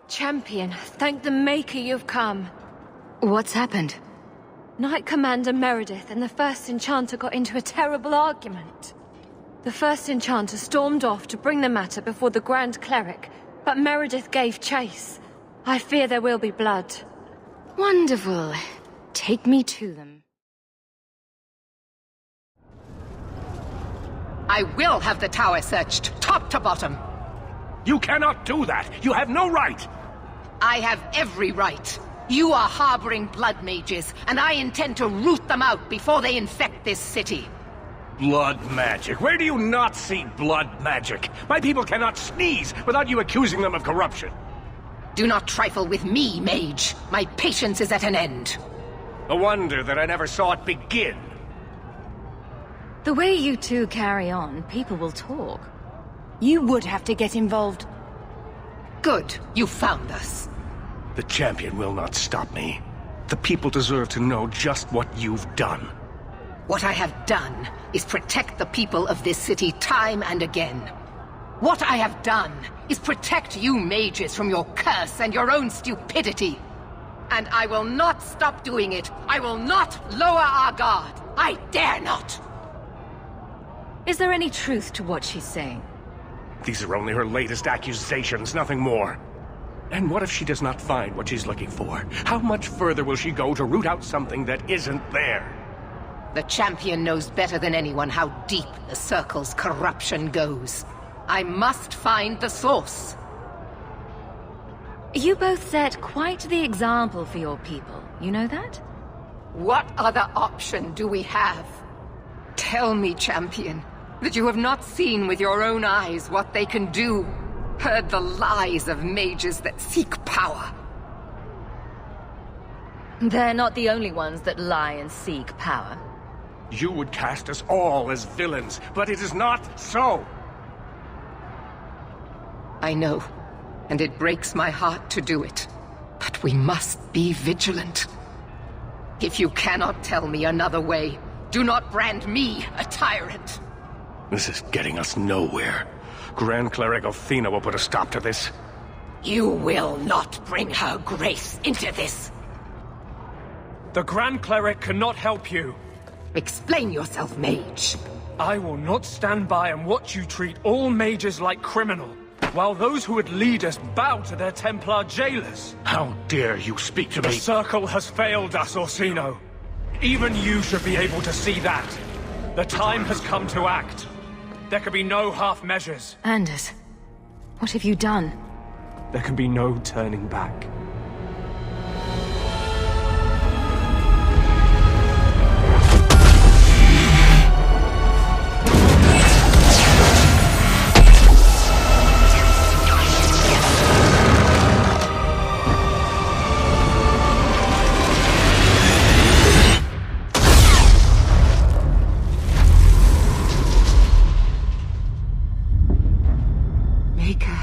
Champion, thank the Maker you've come. What's happened? Knight Commander Meredith and the First Enchanter got into a terrible argument. The First Enchanter stormed off to bring the matter before the Grand Cleric, but Meredith gave chase. I fear there will be blood. Wonderful. Take me to them. I will have the tower searched, top to bottom. You cannot do that! You have no right! I have every right. You are harboring blood mages, and I intend to root them out before they infect this city. Blood magic? Where do you not see blood magic? My people cannot sneeze without you accusing them of corruption. Do not trifle with me, mage. My patience is at an end. A wonder that I never saw it begin. The way you two carry on, people will talk. You would have to get involved. Good, you found us. The champion will not stop me. The people deserve to know just what you've done. What I have done is protect the people of this city time and again. What I have done is protect you mages from your curse and your own stupidity. And I will not stop doing it. I will not lower our guard. I dare not. Is there any truth to what she's saying? These are only her latest accusations, nothing more. And what if she does not find what she's looking for? How much further will she go to root out something that isn't there? The champion knows better than anyone how deep the Circle's corruption goes. I must find the source. You both set quite the example for your people. You know that? What other option do we have? Tell me, champion, that you have not seen with your own eyes what they can do. Heard the lies of mages that seek power. They're not the only ones that lie and seek power. You would cast us all as villains, but it is not so. I know, and it breaks my heart to do it. But we must be vigilant. If you cannot tell me another way, do not brand me a tyrant. This is getting us nowhere. Grand Cleric Athena will put a stop to this. You will not bring her grace into this. The Grand Cleric cannot help you. Explain yourself, mage. I will not stand by and watch you treat all mages like criminal, while those who would lead us bow to their Templar jailers. How dare you speak to The me? Circle has failed us, Orsino. Even you should be able to see that. The time has come to act. There can be no half measures. Anders, what have you done? There can be no turning back.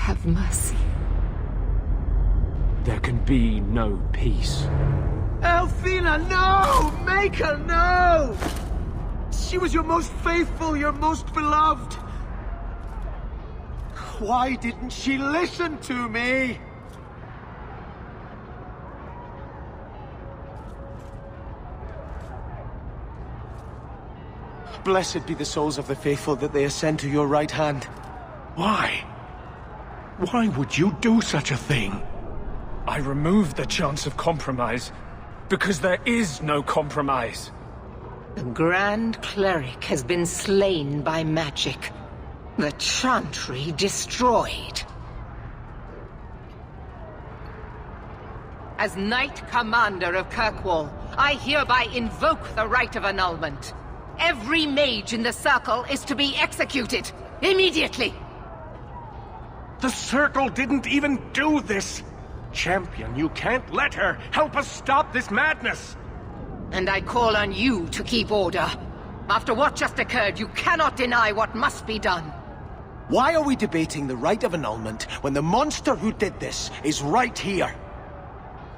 Have mercy. There can be no peace. Althena, no! Maker, no! She was your most faithful, your most beloved. Why didn't she listen to me? Blessed be the souls of the faithful that they ascend to your right hand. Why? Why would you do such a thing? I removed the chance of compromise, because there is no compromise. The Grand Cleric has been slain by magic. The Chantry destroyed. As Knight Commander of Kirkwall, I hereby invoke the right of annulment. Every mage in the Circle is to be executed, immediately! The Circle didn't even do this! Champion, you can't let her! Help us stop this madness! And I call on you to keep order. After what just occurred, you cannot deny what must be done. Why are we debating the right of annulment when the monster who did this is right here?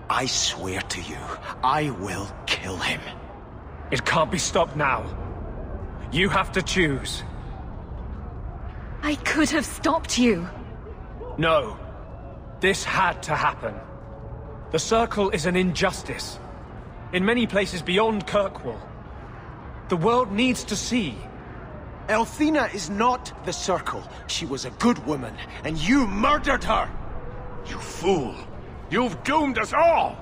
I swear to you, I will kill him. It can't be stopped now. You have to choose. I could have stopped you. No. This had to happen. The Circle is an injustice. In many places beyond Kirkwall. The world needs to see. Elthina is not the Circle. She was a good woman, and you murdered her! You fool! You've doomed us all!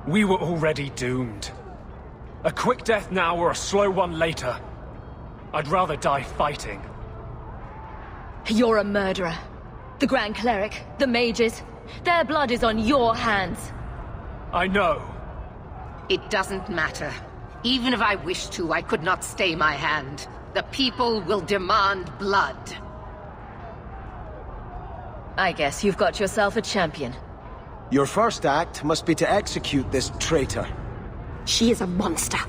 We were already doomed. A quick death now or a slow one later. I'd rather die fighting. You're a murderer. The Grand Cleric, the mages, their blood is on your hands. I know. It doesn't matter. Even if I wished to, I could not stay my hand. The people will demand blood. I guess you've got yourself a champion. Your first act must be to execute this traitor. She is a monster.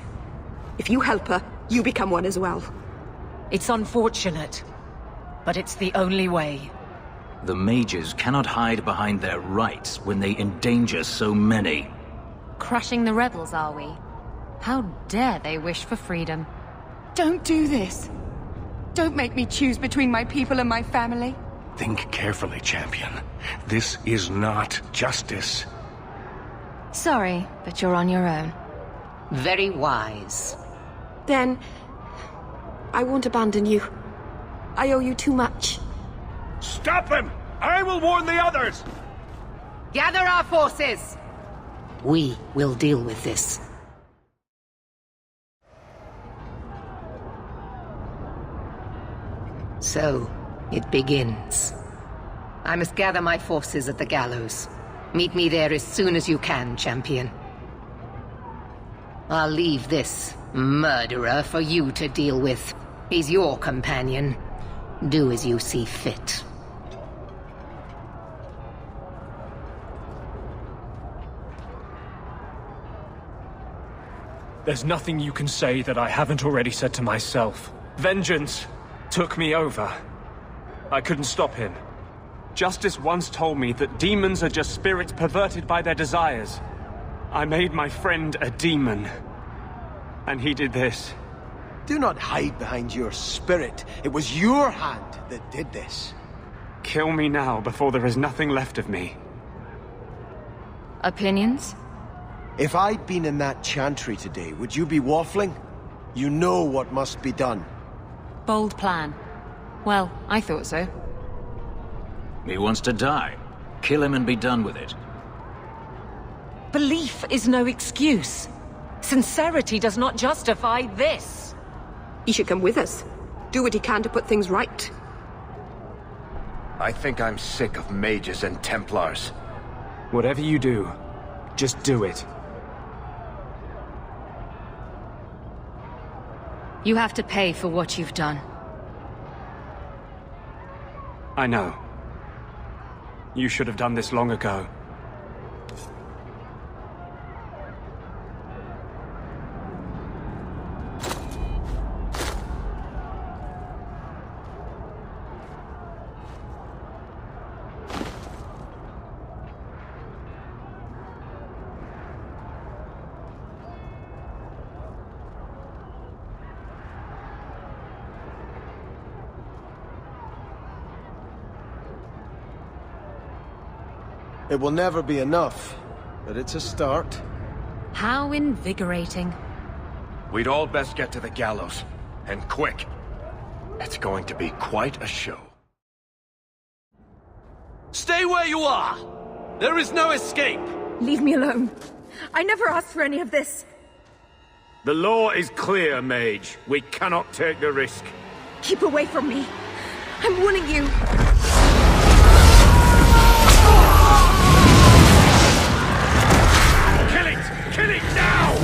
If you help her, you become one as well. It's unfortunate, but it's the only way. The mages cannot hide behind their rights when they endanger so many. Crushing the rebels, are we? How dare they wish for freedom? Don't do this. Don't make me choose between my people and my family. Think carefully, champion. This is not justice. Sorry, but you're on your own. Very wise. Then, I won't abandon you. I owe you too much. Stop him! I will warn the others! Gather our forces! We will deal with this. So, it begins. I must gather my forces at the gallows. Meet me there as soon as you can, champion. I'll leave this murderer for you to deal with. He's your companion. Do as you see fit. There's nothing you can say that I haven't already said to myself. Vengeance took me over. I couldn't stop him. Justice once told me that demons are just spirits perverted by their desires. I made my friend a demon. And he did this. Do not hide behind your spirit. It was your hand that did this. Kill me now before there is nothing left of me. Opinions? If I'd been in that chantry today, would you be waffling? You know what must be done. Bold plan. Well, I thought so. He wants to die. Kill him and be done with it. Belief is no excuse. Sincerity does not justify this. He should come with us. Do what he can to put things right. I think I'm sick of mages and Templars. Whatever you do, just do it. You have to pay for what you've done. I know. You should have done this long ago. It will never be enough, but it's a start. How invigorating. We'd all best get to the gallows. And quick. It's going to be quite a show. Stay where you are! There is no escape! Leave me alone. I never asked for any of this. The law is clear, mage. We cannot take the risk. Keep away from me. I'm warning you. Kill it! Kill it now!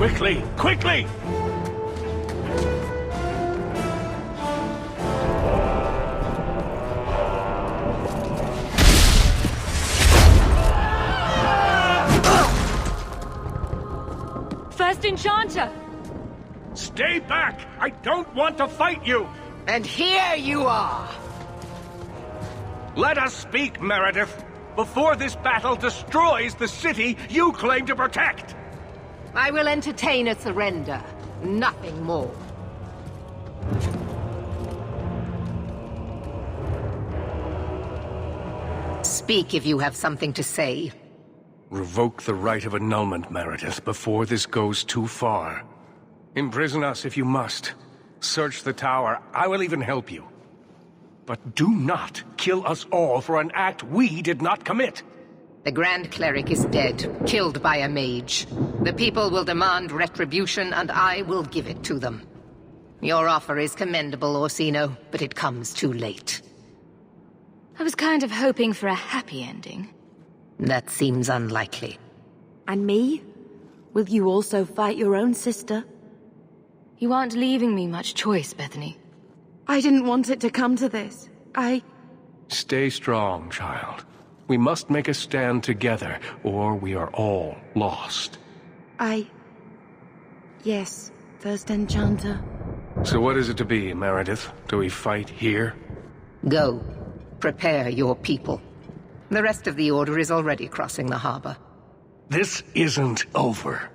Quickly! Quickly! First Enchanter! Stay back! I don't want to fight you! And here you are! Let us speak, Meredith, before this battle destroys the city you claim to protect! I will entertain a surrender, nothing more. Speak if you have something to say. Revoke the right of annulment, Meredith, before this goes too far. Imprison us if you must. Search the tower. I will even help you. But do not kill us all for an act we did not commit. The Grand Cleric is dead, killed by a mage. The people will demand retribution, and I will give it to them. Your offer is commendable, Orsino, but it comes too late. I was kind of hoping for a happy ending. That seems unlikely. And me? Will you also fight your own sister? You aren't leaving me much choice, Bethany. I didn't want it to come to this. Stay strong, child. We must make a stand together, or we are all lost. Yes, First Enchanter. So what is it to be, Meredith? Do we fight here? Go. Prepare your people. The rest of the Order is already crossing the harbor. This isn't over.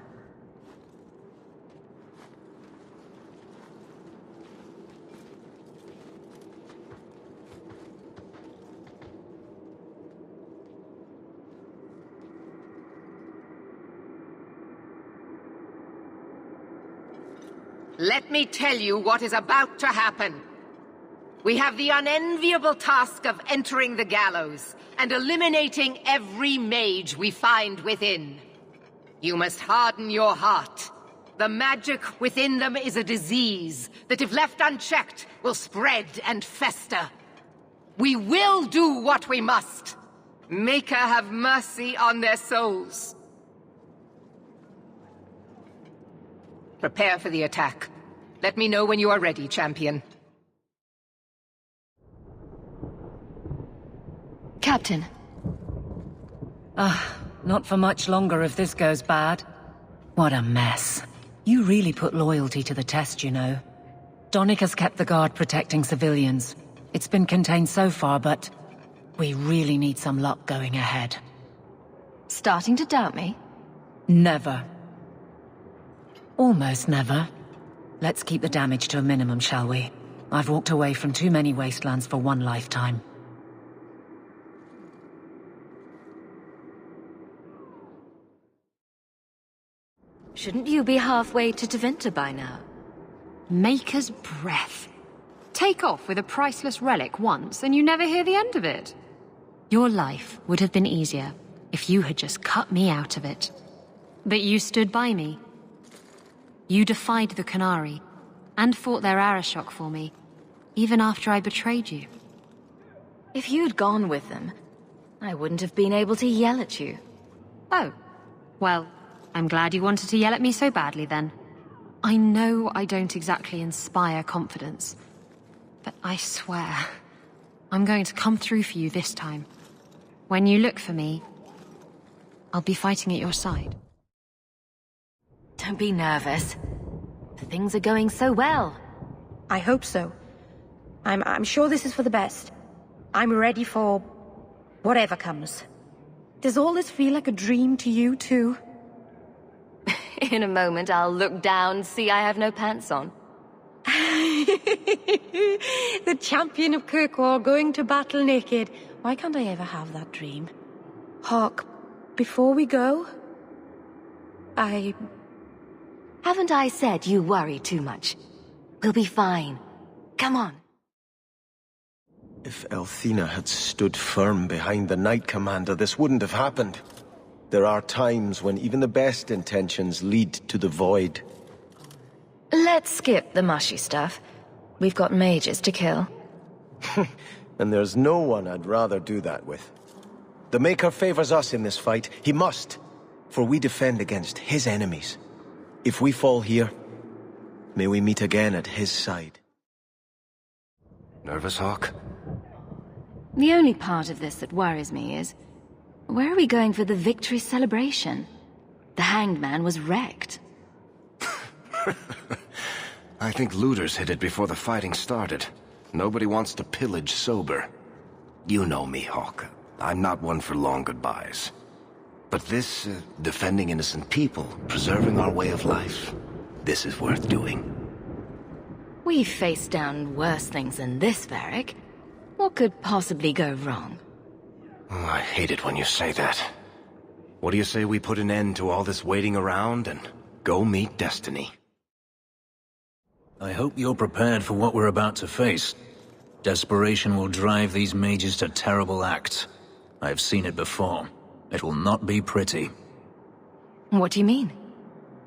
Let me tell you what is about to happen. We have the unenviable task of entering the gallows and eliminating every mage we find within. You must harden your heart. The magic within them is a disease that, if left unchecked, will spread and fester. We will do what we must. Maker have mercy on their souls. Prepare for the attack. Let me know when you are ready, champion. Captain. Not for much longer if this goes bad. What a mess. You really put loyalty to the test, you know. Donnic has kept the guard protecting civilians. It's been contained so far, but we really need some luck going ahead. Starting to doubt me? Never. Almost never. Let's keep the damage to a minimum, shall we? I've walked away from too many wastelands for one lifetime. Shouldn't you be halfway to Tevinter by now? Maker's breath. Take off with a priceless relic once, and you never hear the end of it. Your life would have been easier if you had just cut me out of it. But you stood by me. You defied the Qunari, and fought their Arashok for me, even after I betrayed you. If you'd gone with them, I wouldn't have been able to yell at you. Oh. Well, I'm glad you wanted to yell at me so badly then. I know I don't exactly inspire confidence, but I swear, I'm going to come through for you this time. When you look for me, I'll be fighting at your side. Don't be nervous. Things are going so well. I hope so. I'm sure this is for the best. I'm ready for whatever comes. Does all this feel like a dream to you, too? In a moment, I'll look down, see I have no pants on. The champion of Kirkwall going to battle naked. Why can't I ever have that dream? Hawk, before we go, Haven't I said you worry too much? We'll be fine. Come on. If Elthina had stood firm behind the Knight Commander, this wouldn't have happened. There are times when even the best intentions lead to the void. Let's skip the mushy stuff. We've got mages to kill. And there's no one I'd rather do that with. The Maker favors us in this fight. He must, for we defend against his enemies. If we fall here, may we meet again at his side. Nervous, Hawk? The only part of this that worries me is, where are we going for the victory celebration? The Hanged Man was wrecked. I think looters hit it before the fighting started. Nobody wants to pillage sober. You know me, Hawk. I'm not one for long goodbyes. But this, defending innocent people, preserving our way of life, this is worth doing. We've faced down worse things than this, Varric. What could possibly go wrong? Oh, I hate it when you say that. What do you say we put an end to all this waiting around and go meet destiny? I hope you're prepared for what we're about to face. Desperation will drive these mages to terrible acts. I've seen it before. It will not be pretty. What do you mean?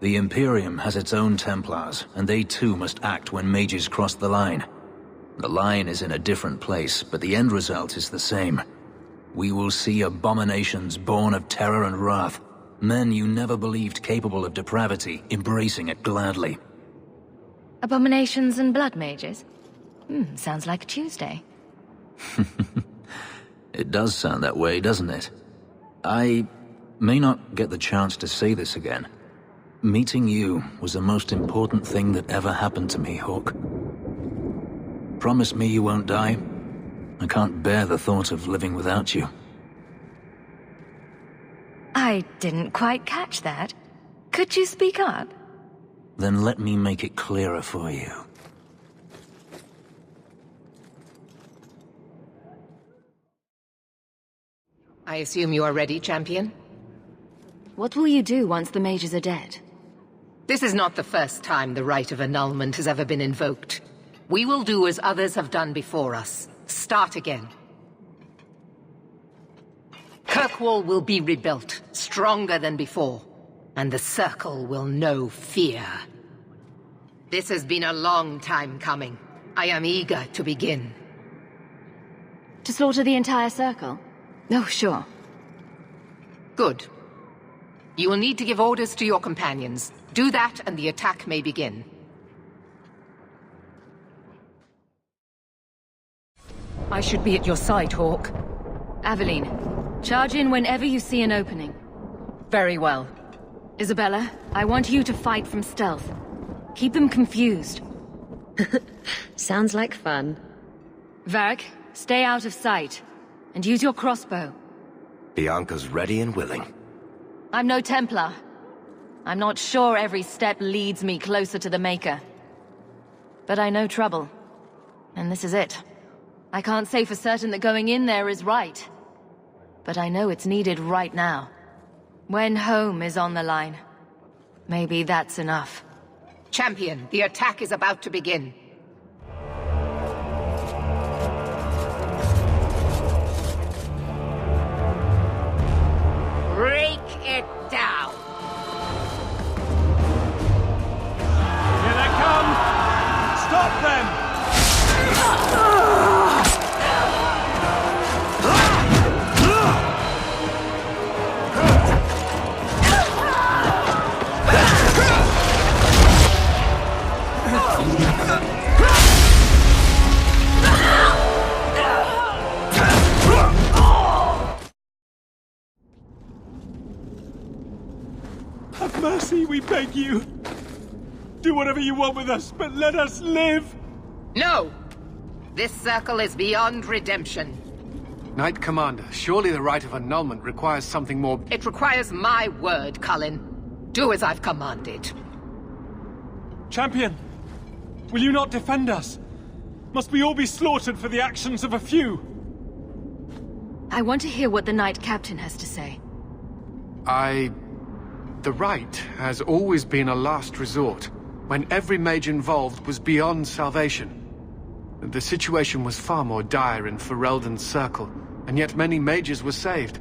The Imperium has its own Templars, and they too must act when mages cross the line. The line is in a different place, but the end result is the same. We will see abominations born of terror and wrath. Men you never believed capable of depravity, embracing it gladly. Abominations and blood mages? Sounds like a Tuesday. It does sound that way, doesn't it? I may not get the chance to say this again. Meeting you was the most important thing that ever happened to me, Hawk. Promise me you won't die. I can't bear the thought of living without you. I didn't quite catch that. Could you speak up? Then let me make it clearer for you. I assume you are ready, champion? What will you do once the mages are dead? This is not the first time the rite of annulment has ever been invoked. We will do as others have done before us. Start again. Kirkwall will be rebuilt, stronger than before, and the Circle will know fear. This has been a long time coming. I am eager to begin. To slaughter the entire Circle? Oh, sure. Good. You will need to give orders to your companions. Do that and the attack may begin. I should be at your side, Hawk. Aveline, charge in whenever you see an opening. Very well. Isabella, I want you to fight from stealth. Keep them confused. Sounds like fun. Varric, stay out of sight. And use your crossbow. Bianca's ready and willing. I'm no Templar. I'm not sure every step leads me closer to the Maker. But I know trouble. And this is it. I can't say for certain that going in there is right. But I know it's needed right now. When home is on the line. Maybe that's enough. Champion, the attack is about to begin. Break it down! Here they come! Stop them! Have mercy, we beg you. Do whatever you want with us, but let us live! No! This circle is beyond redemption. Knight Commander, surely the rite of annulment requires something more... It requires my word, Cullen. Do as I've commanded. Champion, will you not defend us? Must we all be slaughtered for the actions of a few? I want to hear what the Knight Captain has to say. The rite has always been a last resort, when every mage involved was beyond salvation. The situation was far more dire in Ferelden's circle, and yet many mages were saved.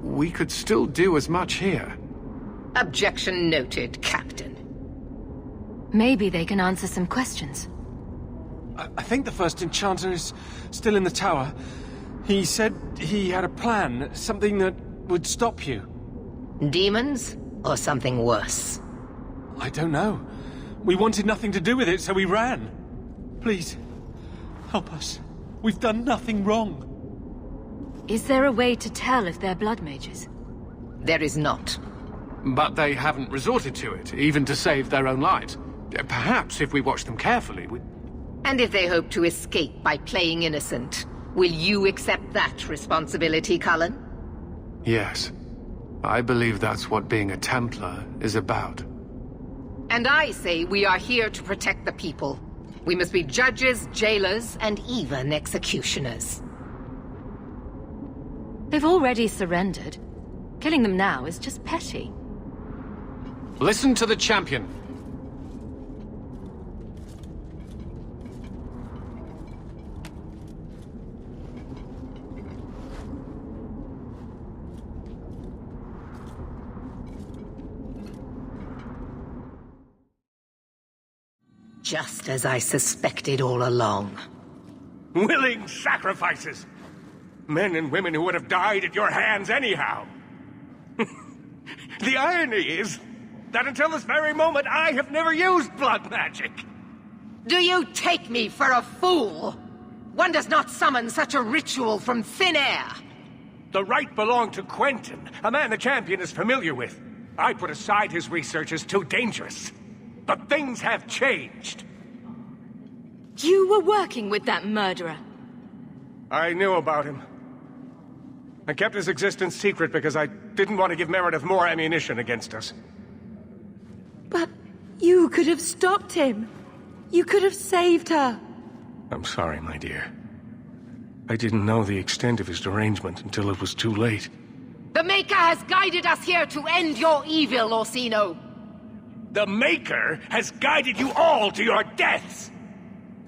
We could still do as much here. Objection noted, Captain. Maybe they can answer some questions. I think the first enchanter is still in the tower. He said he had a plan, something that would stop you. Demons, or something worse? I don't know. We wanted nothing to do with it, so we ran. Please, help us. We've done nothing wrong. Is there a way to tell if they're blood mages? There is not. But they haven't resorted to it, even to save their own lives. Perhaps if we watch them carefully, we... And if they hope to escape by playing innocent, will you accept that responsibility, Cullen? Yes. I believe that's what being a Templar is about. And I say we are here to protect the people. We must be judges, jailers, and even executioners. They've already surrendered. Killing them now is just petty. Listen to the champion. Just as I suspected all along. Willing sacrifices! Men and women who would have died at your hands anyhow. The irony is that until this very moment I have never used blood magic. Do you take me for a fool? One does not summon such a ritual from thin air. The right belonged to Quentin, a man the champion is familiar with. I put aside his research as too dangerous. But things have changed. You were working with that murderer. I knew about him. I kept his existence secret because I didn't want to give Meredith more ammunition against us. But you could have stopped him. You could have saved her. I'm sorry, my dear. I didn't know the extent of his derangement until it was too late. The Maker has guided us here to end your evil, Orsino. The Maker has guided you all to your deaths!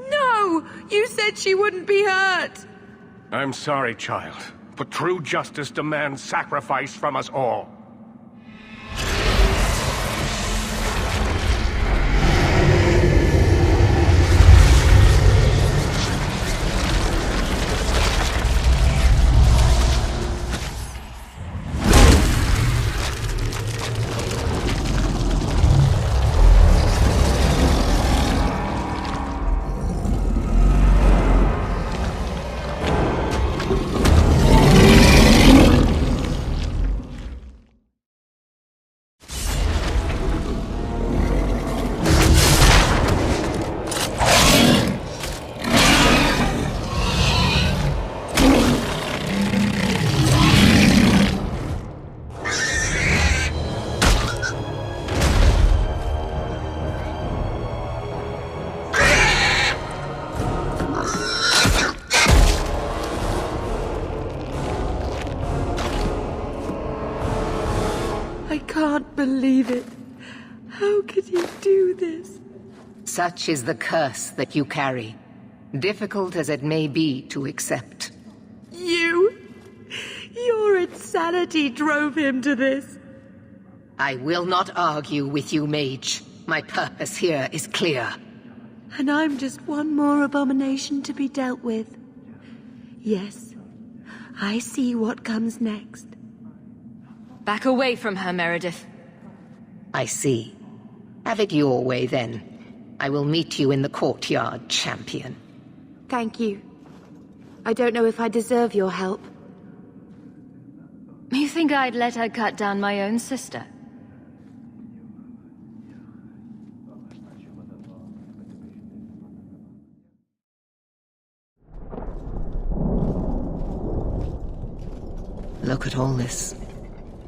No! You said she wouldn't be hurt! I'm sorry, child, but true justice demands sacrifice from us all. Believe it. How could you do this? Such is the curse that you carry, difficult as it may be to accept. Your insanity drove him to this. I will not argue with you, Mage. My purpose here is clear. And I'm just one more abomination to be dealt with. Yes, I see what comes next. Back away from her, Meredith. I see. Have it your way, then. I will meet you in the courtyard, champion. Thank you. I don't know if I deserve your help. You think I'd let her cut down my own sister? Look at all this.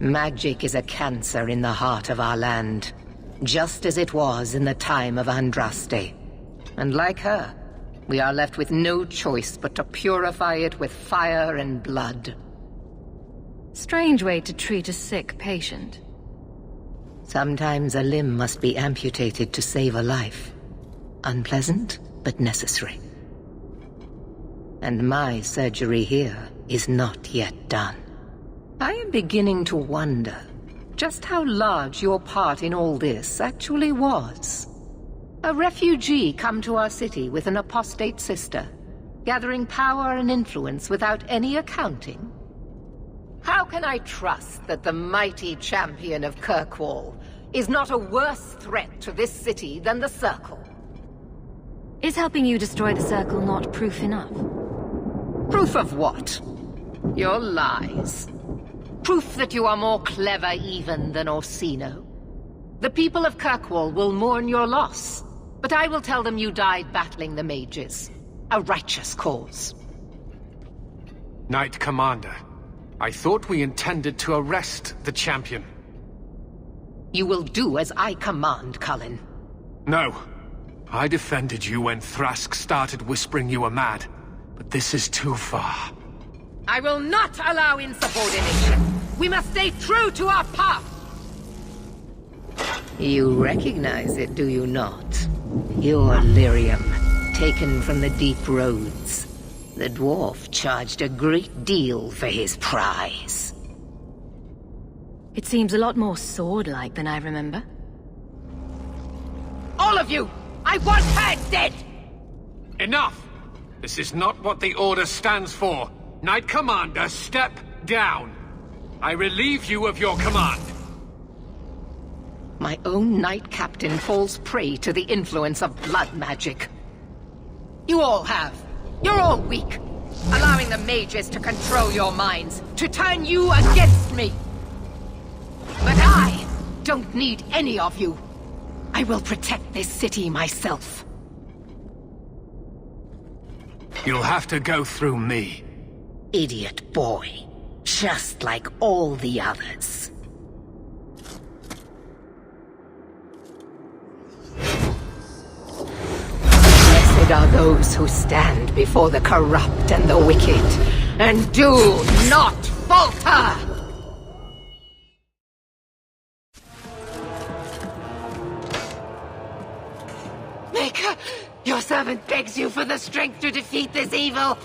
Magic is a cancer in the heart of our land, just as it was in the time of Andraste. And like her, we are left with no choice but to purify it with fire and blood. Strange way to treat a sick patient. Sometimes a limb must be amputated to save a life. Unpleasant, but necessary. And my surgery here is not yet done. I am beginning to wonder just how large your part in all this actually was. A refugee come to our city with an apostate sister, gathering power and influence without any accounting? How can I trust that the mighty champion of Kirkwall is not a worse threat to this city than the Circle. Is helping you destroy the Circle not proof enough? Proof of what? Your lies. Proof that you are more clever even than Orsino. The people of Kirkwall will mourn your loss, but I will tell them you died battling the mages. A righteous cause. Knight Commander, I thought we intended to arrest the champion. You will do as I command, Cullen. No. I defended you when Thrask started whispering you were mad, but this is too far. I will not allow insubordination. We must stay true to our path. You recognize it, do you not? Your lyrium, taken from the deep roads. The dwarf charged a great deal for his prize. It seems a lot more sword-like than I remember. All of you! I want her dead! Enough! This is not what the Order stands for. Knight Commander, step down. I relieve you of your command. My own Knight Captain falls prey to the influence of blood magic. You all have. You're all weak. Allowing the mages to control your minds, to turn you against me. But I don't need any of you. I will protect this city myself. You'll have to go through me. Idiot boy. Just like all the others. Blessed are those who stand before the corrupt and the wicked, and do not falter! Maker, your servant begs you for the strength to defeat this evil.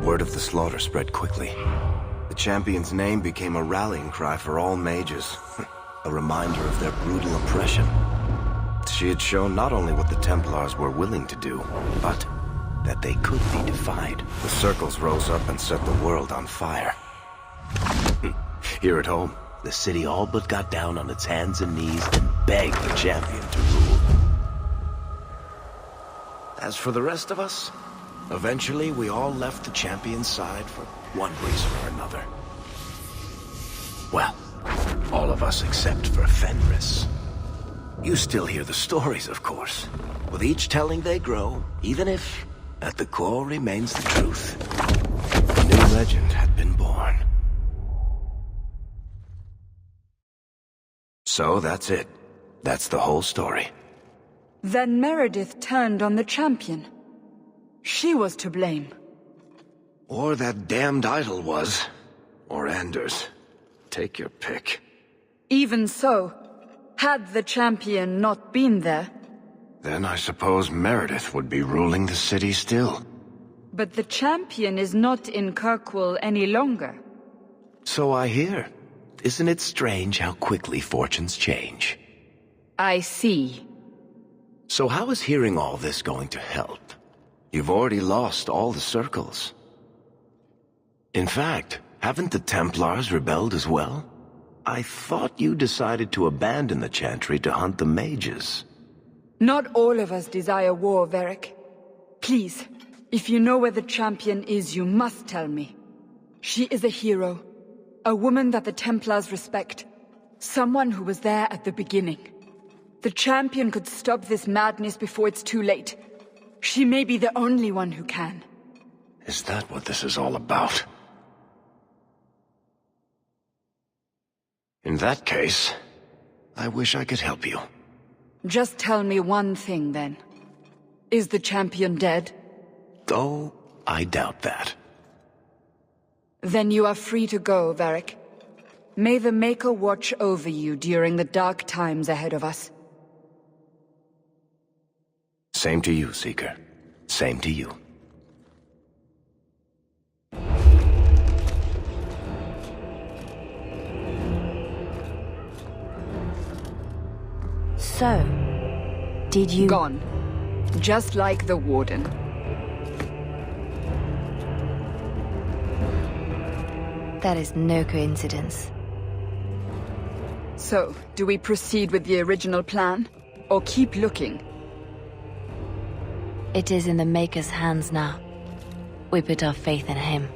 Word of the slaughter spread quickly. The champion's name became a rallying cry for all mages, a reminder of their brutal oppression. She had shown not only what the Templars were willing to do, but that they could be defied. The circles rose up and set the world on fire. Here at home, the city all but got down on its hands and knees and begged the champion to rule. As for the rest of us, eventually we all left the champion's side for one reason or another. Well, all of us except for Fenris. You still hear the stories, of course. With each telling they grow, even if, at the core, remains the truth. A new legend had been born. So that's it. That's the whole story. Then Meredith turned on the champion. She was to blame. Or that damned idol was. Or Anders. Take your pick. Even so, had the champion not been there... Then I suppose Meredith would be ruling the city still. But the champion is not in Kirkwall any longer. So I hear. Isn't it strange how quickly fortunes change? I see. So how is hearing all this going to help? You've already lost all the circles. In fact, haven't the Templars rebelled as well? I thought you decided to abandon the Chantry to hunt the mages. Not all of us desire war, Varric. Please, if you know where the champion is, you must tell me. She is a hero. A woman that the Templars respect. Someone who was there at the beginning. The champion could stop this madness before it's too late. She may be the only one who can. Is that what this is all about? In that case, I wish I could help you. Just tell me one thing, then. Is the champion dead? Oh, I doubt that. Then you are free to go, Varric. May the Maker watch over you during the dark times ahead of us. Same to you, Seeker. Same to you. So, did you... Gone. Just like the Warden. That is no coincidence. So, do we proceed with the original plan? Or keep looking? It is in the Maker's hands now. We put our faith in him.